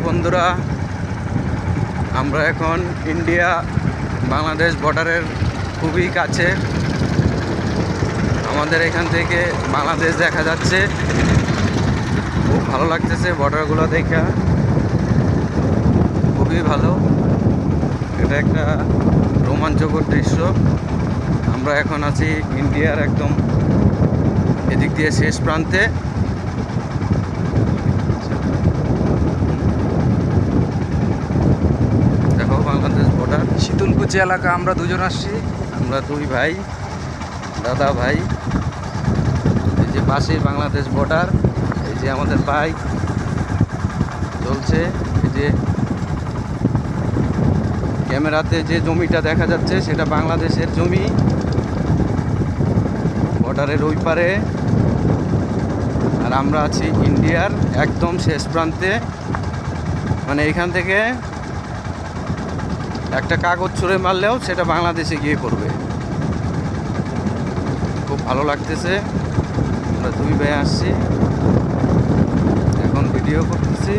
বন্ধুরা, আমরা এখন ইন্ডিয়া বাংলাদেশ বর্ডারের খুবই কাছে। আমাদের এখান থেকে বাংলাদেশ দেখা যাচ্ছে। খুব ভালো লাগতেছে বর্ডারগুলো দেখা, খুবই ভালো। এটা একটা রোমাঞ্চকর দৃশ্য। আমরা এখন আছি ইন্ডিয়ার একদম এদিক দিয়ে শেষ প্রান্তে। দেখো বাংলাদেশ বর্ডার, শীতলকুচি এলাকা। আমরা দুজন আসছি। আমরা দুই ভাই, দাদা ভাই। এই যে পাশেই বাংলাদেশ বর্ডার। এই যে আমাদের বাইক চলছে। এই যে ক্যামেরাতে যে জমিটা দেখা যাচ্ছে সেটা বাংলাদেশের জমি, বর্ডারের ওই পারে। আর আমরা আছি ইন্ডিয়ার একদম শেষ প্রান্তে। মানে এখান থেকে একটা কাগজ ছুঁড়ে মারলেও সেটা বাংলাদেশে গিয়ে পড়বে। খুব ভালো লাগতেছে। আমরা দুই ভাই আসছি, এখন ভিডিও করতেছি।